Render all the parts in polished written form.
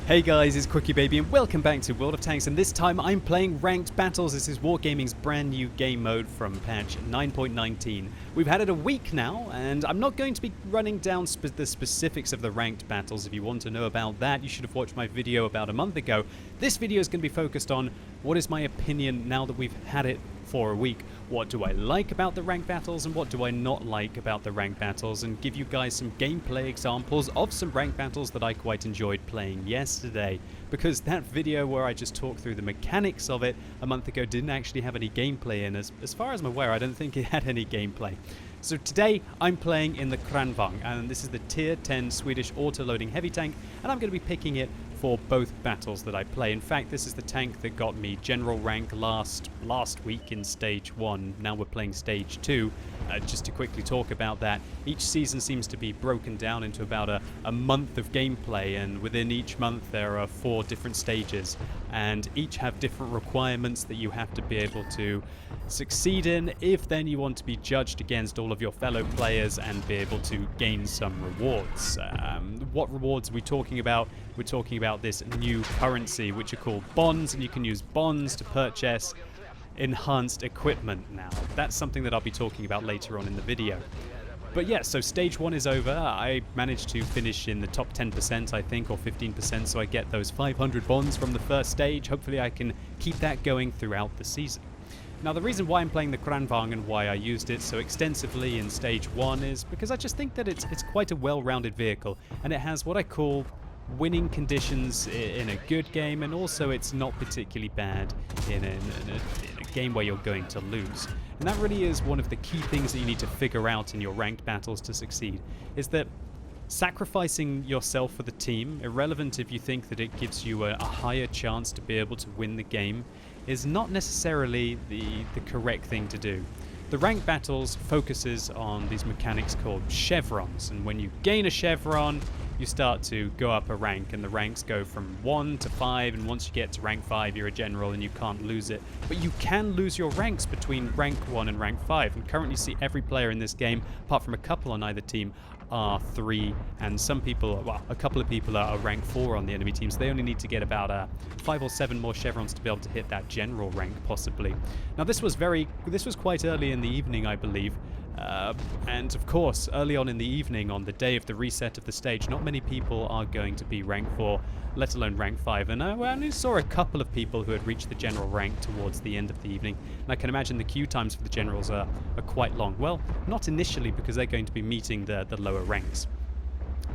Hey guys, it's QuickyBaby and welcome back to World of Tanks, and this time I'm playing Ranked Battles. This is Wargaming's brand new game mode from patch 9.19. We've had it a week now, and I'm not going to be running down the specifics of the Ranked Battles. If you want to know about that, you should have watched my video about a month ago. This video is going to be focused on what is my opinion now that we've had it for a week. What do I like about the Ranked Battles and what do I not like about the Ranked Battles, and give you guys some gameplay examples of some Ranked Battles that I quite enjoyed playing yesterday, because that video where I just talked through the mechanics of it a month ago didn't actually have any gameplay in. As far as I'm aware, I don't think it had any gameplay. So today I'm playing in the Kranvang, and this is the tier 10 Swedish auto-loading heavy tank, and I'm going to be picking it for both battles that I play. In fact, this is the tank that got me general rank last week in stage 1. Now we're playing stage 2. Just to quickly talk about that, each season seems to be broken down into about a month of gameplay, and within each month there are 4 different stages, and each have different requirements that you have to be able to succeed in if then you want to be judged against all of your fellow players and be able to gain some rewards. What rewards are we talking about? We're talking about this new currency which are called bonds, and you can use bonds to purchase enhanced equipment now. That's something that I'll be talking about later on in the video. But yeah, so stage 1 is over. I managed to finish in the top 10%, I think, or 15%, so I get those 500 bonds from the first stage. Hopefully I can keep that going throughout the season. Now, the reason why I'm playing the Kranvang and why I used it so extensively in stage 1 is because I just think that it's quite a well-rounded vehicle, and it has what I call winning conditions in a good game, and also it's not particularly bad in a game where you're going to lose. And that really is one of the key things that you need to figure out in your ranked battles to succeed, is that sacrificing yourself for the team, irrelevant if you think that it gives you a higher chance to be able to win the game, is not necessarily the correct thing to do. The ranked battles focuses on these mechanics called chevrons, and when you gain a chevron, you start to go up a rank, and the ranks go from 1 to 5, and once you get to rank 5 you're a general and you can't lose it. But you can lose your ranks between rank 1 and rank 5, and currently see every player in this game, apart from a couple on either team, are 3, and some people, well, a couple of people are rank 4 on the enemy team, so they only need to get about 5 or 7 more chevrons to be able to hit that general rank, possibly. Now this was quite early in the evening, I believe, and of course early on in the evening, on the day of the reset of the stage, not many people are going to be rank 4, let alone rank 5, and I only saw a couple of people who had reached the general rank towards the end of the evening, and I can imagine the queue times for the generals are quite long. Well, not initially, because they're going to be meeting the lower ranks.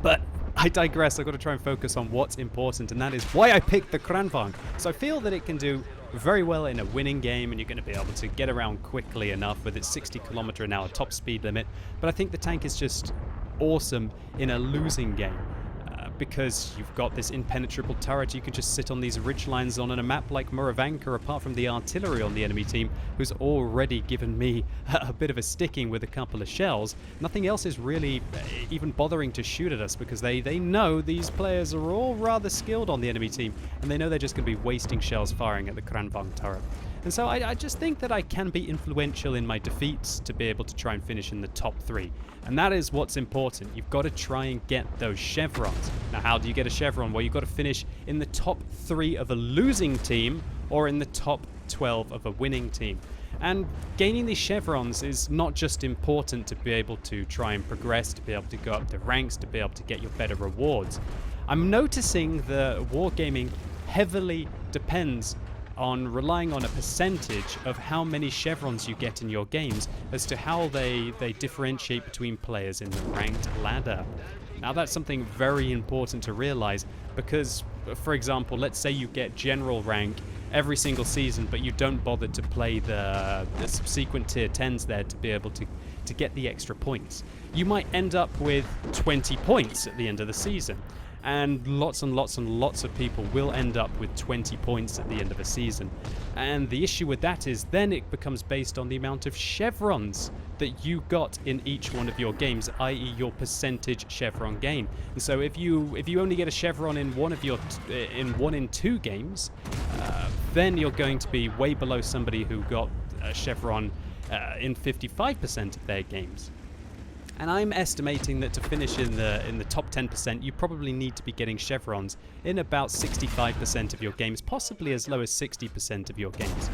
But I digress. I've got to try and focus on what's important, and that is why I picked the Kranvang. So I feel that it can do very well in a winning game, and you're going to be able to get around quickly enough with its 60km/h top speed limit. But I think the tank is just awesome in a losing game, because you've got this impenetrable turret. You can just sit on these ridge lines on a map like Moravanka, apart from the artillery on the enemy team, who's already given me a bit of a sticking with a couple of shells. Nothing else is really even bothering to shoot at us, because they know these players are all rather skilled on the enemy team, and they know they're just going to be wasting shells firing at the Kranvang turret. And so I just think that I can be influential in my defeats to be able to try and finish in the top 3. And that is what's important. You've got to try and get those chevrons. Now, how do you get a chevron? Well, you've got to finish in the top 3 of a losing team, or in the top 12 of a winning team. And gaining these chevrons is not just important to be able to try and progress, to be able to go up the ranks, to be able to get your better rewards. I'm noticing that wargaming heavily depends on relying on a percentage of how many chevrons you get in your games as to how they differentiate between players in the ranked ladder. Now, that's something very important to realize, because, for example, let's say you get general rank every single season, but you don't bother to play the subsequent tier 10s there to be able to get the extra points. You might end up with 20 points at the end of the season. And lots and lots and lots of people will end up with 20 points at the end of a season. And the issue with that is then it becomes based on the amount of chevrons that you got in each one of your games, i.e. your percentage chevron gain. And so if you only get a chevron in one in 2 games, then you're going to be way below somebody who got a chevron in 55% of their games. And I'm estimating that to finish in the top 10%, you probably need to be getting chevrons in about 65% of your games, possibly as low as 60% of your games.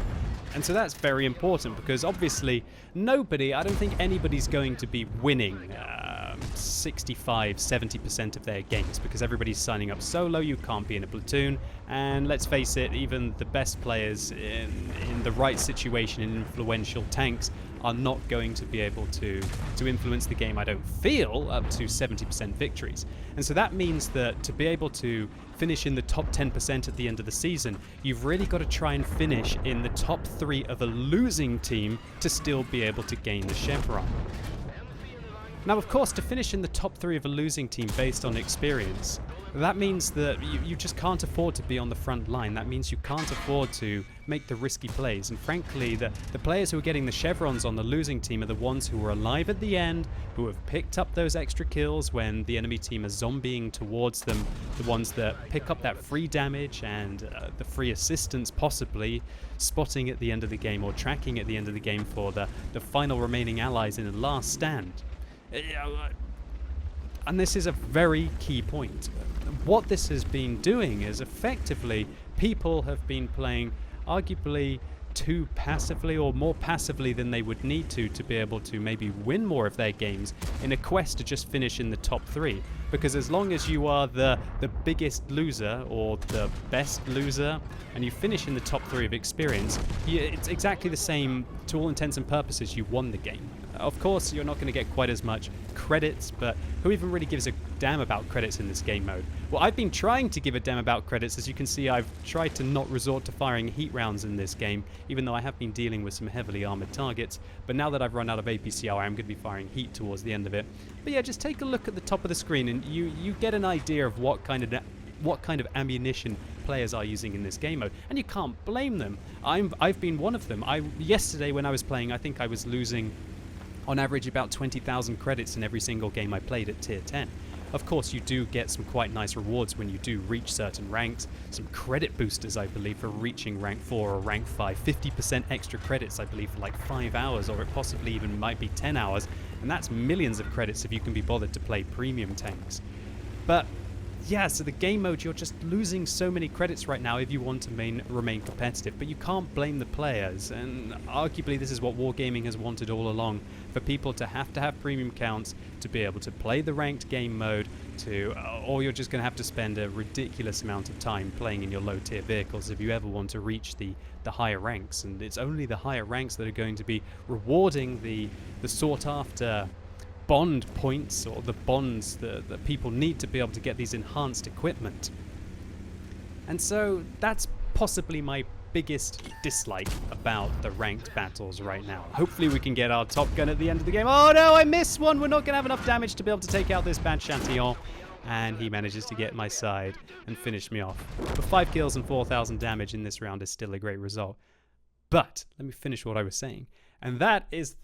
And so that's very important because obviously I don't think anybody's going to be winning 65, 70% of their games because everybody's signing up solo, you can't be in a platoon, and let's face it, even the best players in the right situation in influential tanks are not going to be able to influence the game, I don't feel, up to 70% victories. And so that means that to be able to finish in the top 10% at the end of the season, you've really got to try and finish in the top 3 of a losing team to still be able to gain the chevron. Now, of course, to finish in the top 3 of a losing team based on experience, that means that you just can't afford to be on the front line. That means you can't afford to make the risky plays. And frankly, the players who are getting the chevrons on the losing team are the ones who are alive at the end, who have picked up those extra kills when the enemy team are zombieing towards them, the ones that pick up that free damage and the free assistance, possibly spotting at the end of the game or tracking at the end of the game for the final remaining allies in the last stand. And this is a very key point. What this has been doing is effectively people have been playing arguably too passively or more passively than they would need to be able to maybe win more of their games in a quest to just finish in the top 3. Because as long as you are the biggest loser or the best loser and you finish in the top 3 of experience, it's exactly the same to all intents and purposes. You won the game. Of course, you're not going to get quite as much credits, but who even really gives a damn about credits in this game mode? Well, I've been trying to give a damn about credits. As you can see, I've tried to not resort to firing heat rounds in this game, even though I have been dealing with some heavily armored targets. But now that I've run out of APCR, I'm going to be firing heat towards the end of it. But yeah, just take a look at the top of the screen and you get an idea of what kind of ammunition players are using in this game mode, and you can't blame them. I've been one of them. Yesterday when I was playing, I think I was losing on average about 20,000 credits in every single game I played at tier 10. Of course, you do get some quite nice rewards when you do reach certain ranks, some credit boosters, I believe, for reaching rank 4 or rank 5, 50% extra credits, I believe, for like 5 hours, or it possibly even might be 10 hours, and that's millions of credits if you can be bothered to play premium tanks. But yeah, so the game mode, you're just losing so many credits right now if you want to remain competitive, but you can't blame the players, and arguably this is what Wargaming has wanted all along, for people to have premium counts to be able to play the ranked game mode, or you're just going to have to spend a ridiculous amount of time playing in your low tier vehicles if you ever want to reach the higher ranks, and it's only the higher ranks that are going to be rewarding the sought after bond points, or the bonds that people need to be able to get these enhanced equipment. And so that's possibly my biggest dislike about the ranked battles right now. Hopefully we can get our Top Gun at the end of the game. Oh no, I missed one! We're not going to have enough damage to be able to take out this bad Chantillon. And he manages to get my side and finish me off. But 5 kills and 4,000 damage in this round is still a great result. But let me finish what I was saying. And that is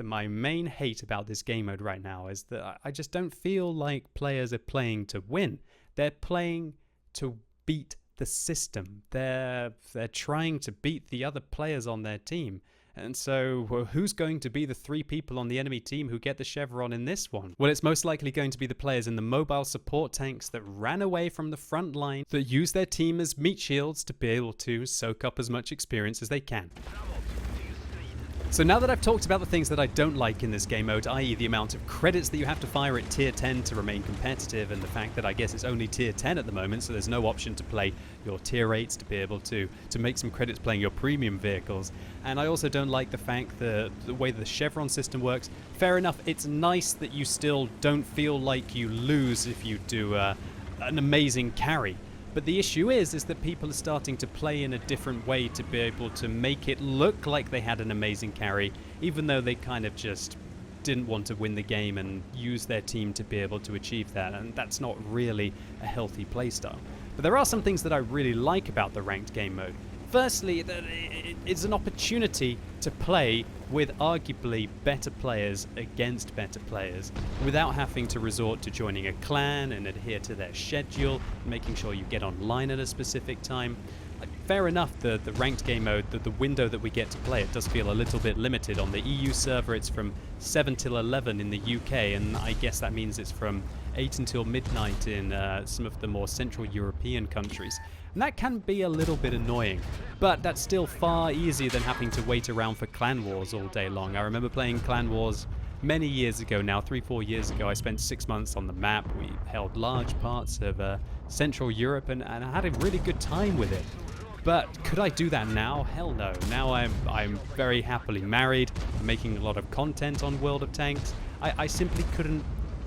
my main hate about this game mode right now, is that I just don't feel like players are playing to win. They're playing to beat the system. They're trying to beat the other players on their team. And so who's going to be the 3 people on the enemy team who get the chevron in this one? Well, it's most likely going to be the players in the mobile support tanks that ran away from the front line, that use their team as meat shields to be able to soak up as much experience as they can. So now that I've talked about the things that I don't like in this game mode, i.e. the amount of credits that you have to fire at tier 10 to remain competitive, and the fact that I guess it's only tier 10 at the moment, so there's no option to play your tier 8s to be able to make some credits playing your premium vehicles. And I also don't like the fact that the way the chevron system works. Fair enough, it's nice that you still don't feel like you lose if you do an amazing carry. But the issue is that people are starting to play in a different way to be able to make it look like they had an amazing carry, even though they kind of just didn't want to win the game and use their team to be able to achieve that, and that's not really a healthy playstyle. But there are some things that I really like about the ranked game mode. Firstly, that it's an opportunity to play with arguably better players against better players without having to resort to joining a clan and adhere to their schedule, making sure you get online at a specific time. fair enough, the ranked game mode, the window that we get to play, it does feel a little bit limited. On the EU server, it's from 7 till 11 in the UK, and I guess that means it's from 8 until midnight in some of the more Central European countries. And that can be a little bit annoying, but that's still far easier than having to wait around for Clan Wars all day long. I remember playing Clan Wars many years ago now, 3-4 years ago. I spent 6 months on the map. We held large parts of Central Europe, and I had a really good time with it. But could I do that now? Hell no. Now I'm very happily married, making a lot of content on World of Tanks. I simply couldn't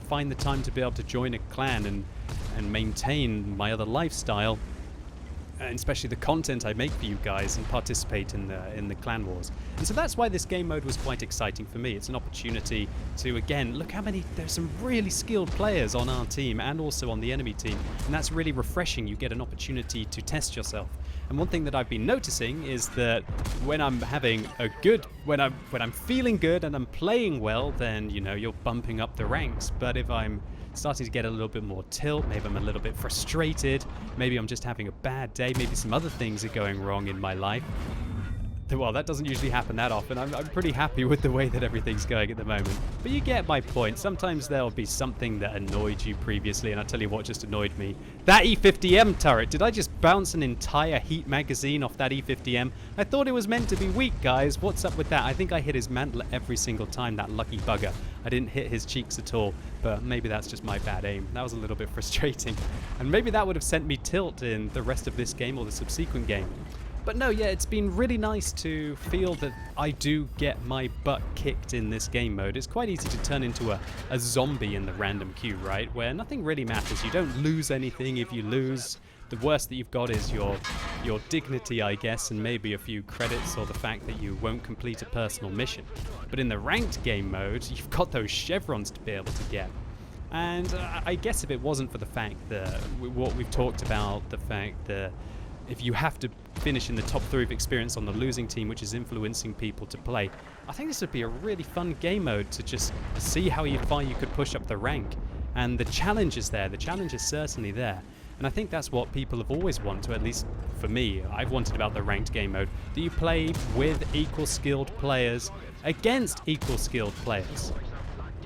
find the time to be able to join a clan and maintain my other lifestyle, and especially the content I make for you guys, and participate in the Clan Wars. And so that's why this game mode was quite exciting for me. It's an opportunity to, again, look how many, there's some really skilled players on our team and also on the enemy team, and that's really refreshing. You get an opportunity to test yourself. And one thing that I've been noticing is that when I'm having a good, when I'm feeling good and I'm playing well, then, you know, you're bumping up the ranks. But if I'm starting to get a little bit more tilt, maybe I'm a little bit frustrated, maybe I'm just having a bad day, maybe some other things are going wrong in my life. Well, that doesn't usually happen that often. I'm pretty happy with the way that everything's going at the moment. But you get my point. Sometimes there'll be something that annoyed you previously, and I'll tell you what just annoyed me. That E50M turret! Did I just bounce an entire heat magazine off that E50M? I thought it was meant to be weak, guys. What's up with that? I think I hit his mantle every single time, that lucky bugger. I didn't hit his cheeks at all, but maybe that's just my bad aim. That was a little bit frustrating. And maybe that would have sent me tilt in the rest of this game or the subsequent game. But no, yeah, it's been really nice to feel that I do get my butt kicked in this game mode. It's quite easy to turn into a zombie in the random queue, right? Where nothing really matters. You don't lose anything if you lose. The worst that you've got is your dignity, I guess, and maybe a few credits or the fact that you won't complete a personal mission. But in the ranked game mode, you've got those chevrons to be able to get. And I guess if it wasn't for the fact that what we've talked about, the fact that if you have to finish in the top 3 of experience on the losing team, which is influencing people to play, I think this would be a really fun game mode to just see how far you could push up the rank. And the challenge is there. The challenge is certainly there. And I think that's what people have always wanted, at least for me. I've wanted about the ranked game mode, that you play with equal skilled players against equal skilled players.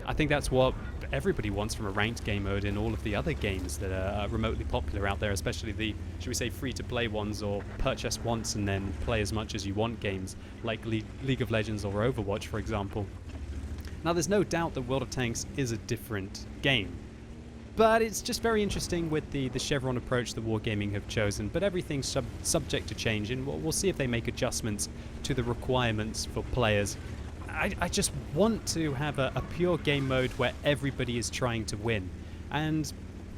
I think that's what everybody wants from a ranked game mode in all of the other games that are remotely popular out there, especially the, should we say, free-to-play ones or purchase once and then play as much as you want games, like League of Legends or Overwatch, for example. Now, there's no doubt that World of Tanks is a different game, but it's just very interesting with the chevron approach that Wargaming have chosen, but everything's subject to change, and we'll see if they make adjustments to the requirements for players. I just want to have a pure game mode where everybody is trying to win. And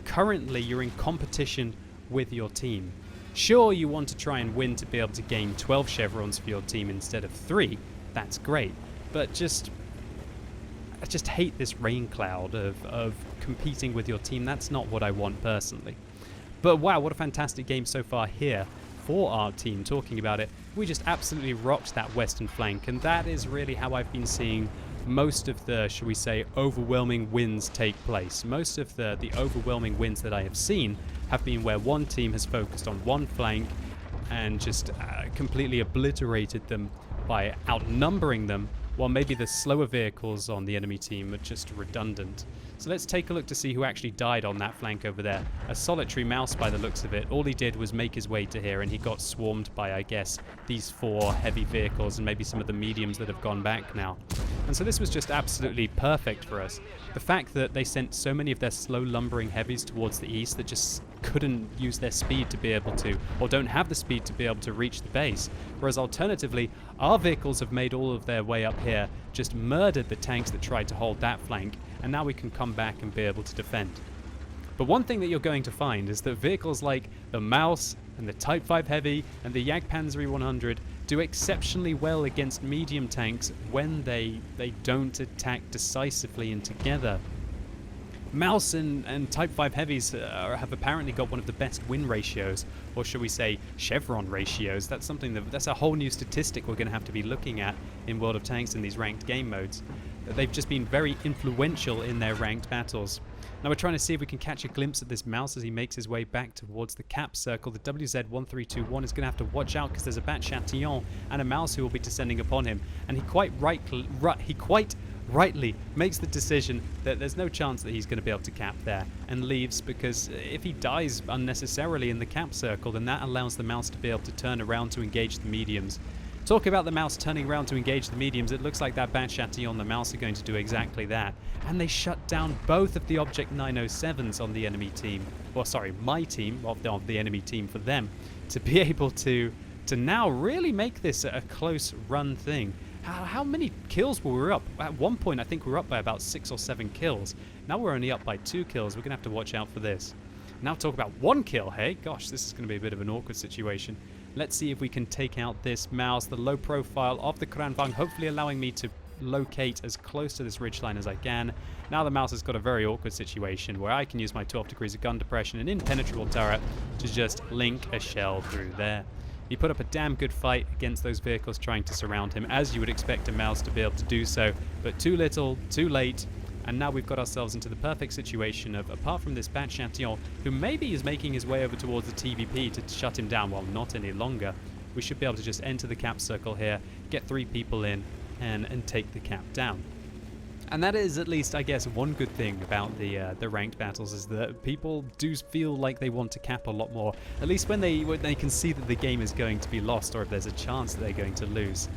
currently you're in competition with your team. Sure, you want to try and win to be able to gain 12 chevrons for your team instead of 3. That's great. But I just hate this rain cloud of competing with your team. That's not what I want personally. But wow, what a fantastic game so far here for our team. Talking about it, we just absolutely rocked that western flank, and that is really how I've been seeing most of the, shall we say, overwhelming wins take place. Most of the overwhelming wins that I have seen have been where one team has focused on one flank and just completely obliterated them by outnumbering them, while maybe the slower vehicles on the enemy team are just redundant. So let's take a look to see who actually died on that flank over there. A solitary mouse by the looks of it. All he did was make his way to here, and he got swarmed by, I guess, these 4 heavy vehicles and maybe some of the mediums that have gone back now. And so this was just absolutely perfect for us. The fact that they sent so many of their slow lumbering heavies towards the east that just couldn't use their speed to be able to, or don't have the speed to be able to reach the base. Whereas alternatively, our vehicles have made all of their way up here, just murdered the tanks that tried to hold that flank, and now we can come back and be able to defend. But one thing that you're going to find is that vehicles like the Maus and the Type 5 Heavy and the Jagdpanzer 100 do exceptionally well against medium tanks when they don't attack decisively and together. Maus and Type 5 Heavies have apparently got one of the best win ratios, or shall we say chevron ratios. That's something that's a whole new statistic we're going to have to be looking at in World of Tanks in these ranked game modes. They've just been very influential in their ranked battles. Now we're trying to see if we can catch a glimpse of this mouse as he makes his way back towards the cap circle. The WZ1321 is going to have to watch out because there's a bat chatillon and a mouse who will be descending upon him. And he quite rightly makes the decision that there's no chance that he's going to be able to cap there and leaves, because if he dies unnecessarily in the cap circle, then that allows the mouse to be able to turn around to engage the mediums. Talk about the mouse turning around to engage the mediums, it looks like that bat chatillon on the mouse are going to do exactly that. And they shut down both of the Object 907s on the enemy team, or sorry, my team, of the enemy team for them, to be able to now really make this a close run thing. How many kills were we up? At one point I think we were up by about 6 or 7 kills. Now we're only up by 2 kills, we're going to have to watch out for this. Now talk about 1 kill, hey? Gosh, this is going to be a bit of an awkward situation. Let's see if we can take out this mouse, the low profile of the Kranvang, hopefully allowing me to locate as close to this ridgeline as I can. Now the mouse has got a very awkward situation where I can use my 12 degrees of gun depression and impenetrable turret to just link a shell through there. He put up a damn good fight against those vehicles trying to surround him, as you would expect a mouse to be able to do so, but too little, too late. And now we've got ourselves into the perfect situation of, apart from this bat chatillon, who maybe is making his way over towards the TVP to shut him down, well, not any longer, we should be able to just enter the cap circle here, get 3 people in, and take the cap down. And that is at least, I guess, one good thing about the ranked battles, is that people do feel like they want to cap a lot more, at least when they can see that the game is going to be lost, or if there's a chance that they're going to lose.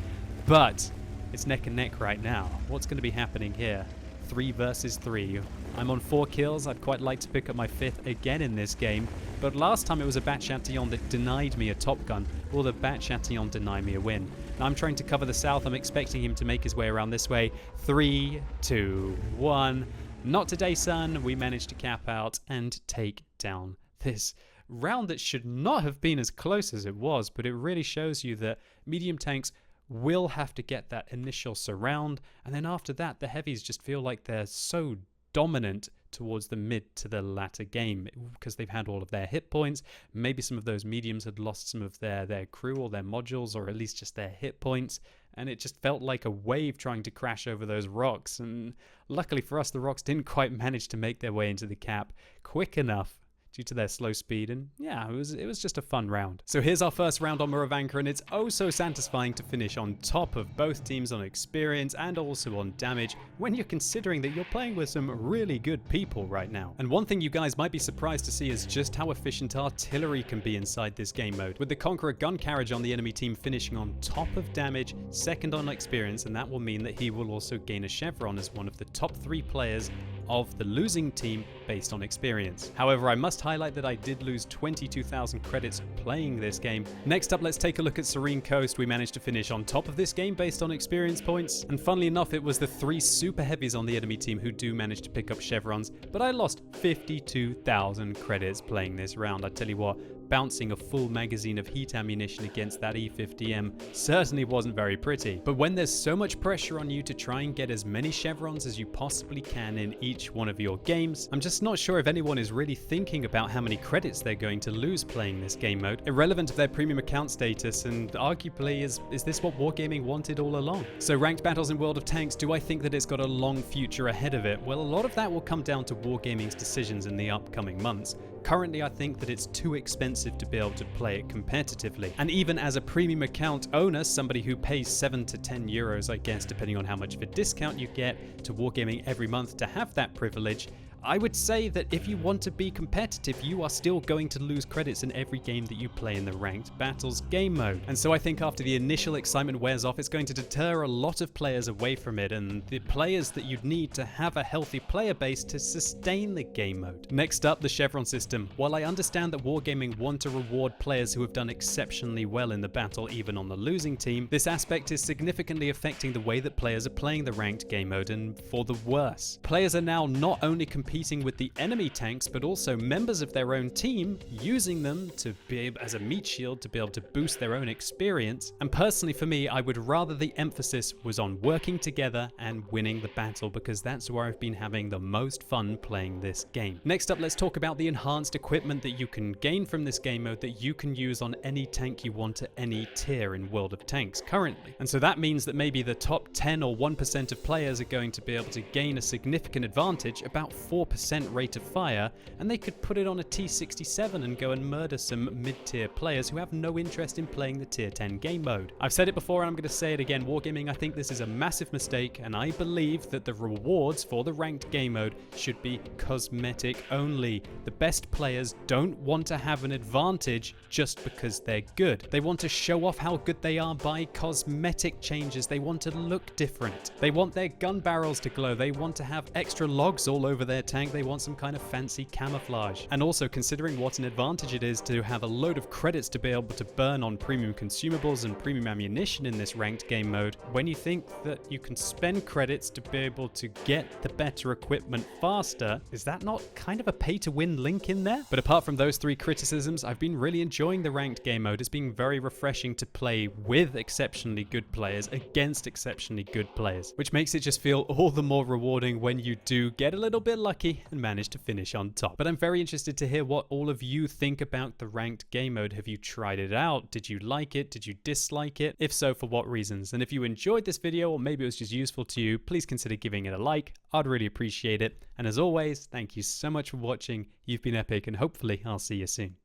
But it's neck and neck right now. What's going to be happening here? 3 versus 3. I'm on 4 kills. I'd quite like to pick up my 5th again in this game, but last time it was a bat chatillon that denied me a top gun. Will the bat chatillon deny me a win? Now I'm trying to cover the south. I'm expecting him to make his way around this way. 3, 2, 1. Not today, son. We managed to cap out and take down this round that should not have been as close as it was, but it really shows you that medium tanks will have to get that initial surround, and then after that the heavies just feel like they're so dominant towards the mid to the latter game because they've had all of their hit points. Maybe some of those mediums had lost some of their crew or their modules, or at least just their hit points, and it just felt like a wave trying to crash over those rocks. And luckily for us, the rocks didn't quite manage to make their way into the cap quick enough due to their slow speed, and yeah, it was just a fun round. So here's our first round on Muravanka, and it's oh so satisfying to finish on top of both teams on experience and also on damage when you're considering that you're playing with some really good people right now. And one thing you guys might be surprised to see is just how efficient artillery can be inside this game mode, with the Conqueror gun carriage on the enemy team finishing on top of damage, second on experience, and that will mean that he will also gain a chevron as one of the top 3 players of the losing team based on experience. However, I must highlight that I did lose 22,000 credits playing this game. Next up, let's take a look at Serene Coast. We managed to finish on top of this game based on experience points, and funnily enough, it was the 3 super heavies on the enemy team who do manage to pick up chevrons, but I lost 52,000 credits playing this round. I tell you what, bouncing a full magazine of heat ammunition against that E50M certainly wasn't very pretty. But when there's so much pressure on you to try and get as many chevrons as you possibly can in each one of your games, I'm just not sure if anyone is really thinking about how many credits they're going to lose playing this game mode, irrelevant of their premium account status, and arguably is this what Wargaming wanted all along? So ranked battles in World of Tanks, do I think that it's got a long future ahead of it? Well, a lot of that will come down to Wargaming's decisions in the upcoming months. Currently, I think that it's too expensive to be able to play it competitively. And even as a premium account owner, somebody who pays 7 to 10 euros, I guess, depending on how much of a discount you get to Wargaming every month to have that privilege, I would say that if you want to be competitive, you are still going to lose credits in every game that you play in the Ranked Battles game mode. And so I think after the initial excitement wears off, it's going to deter a lot of players away from it, and the players that you'd need to have a healthy player base to sustain the game mode. Next up, the chevron system. While I understand that Wargaming want to reward players who have done exceptionally well in the battle, even on the losing team, this aspect is significantly affecting the way that players are playing the ranked game mode, and for the worse. Players are now not only competing with the enemy tanks, but also members of their own team, using them to be as a meat shield to be able to boost their own experience. And personally for me, I would rather the emphasis was on working together and winning the battle, because that's where I've been having the most fun playing this game. Next up, let's talk about the enhanced equipment that you can gain from this game mode that you can use on any tank you want at any tier in World of Tanks currently. And so that means that maybe the top 10 or 1% of players are going to be able to gain a significant advantage, about 4 4% rate of fire, and they could put it on a T67 and go and murder some mid-tier players who have no interest in playing the tier 10 game mode. I've said it before and I'm going to say it again, Wargaming, I think this is a massive mistake, and I believe that the rewards for the ranked game mode should be cosmetic only. The best players don't want to have an advantage just because they're good. They want to show off how good they are by cosmetic changes. They want to look different. They want their gun barrels to glow. They want to have extra logs all over their tank. They want some kind of fancy camouflage. And also, considering what an advantage it is to have a load of credits to be able to burn on premium consumables and premium ammunition in this ranked game mode, when you think that you can spend credits to be able to get the better equipment faster, is that not kind of a pay-to-win link in there? But apart from those three criticisms, I've been really enjoying the ranked game mode. It's been very refreshing to play with exceptionally good players against exceptionally good players, which makes it just feel all the more rewarding when you do get a little bit lucky and manage to finish on top. But I'm very interested to hear what all of you think about the ranked game mode. Have you tried it out? Did you like it? Did you dislike it? If so, for what reasons? And if you enjoyed this video, or maybe it was just useful to you, please consider giving it a like. I'd really appreciate it. And as always, thank you so much for watching. You've been epic, and hopefully I'll see you soon.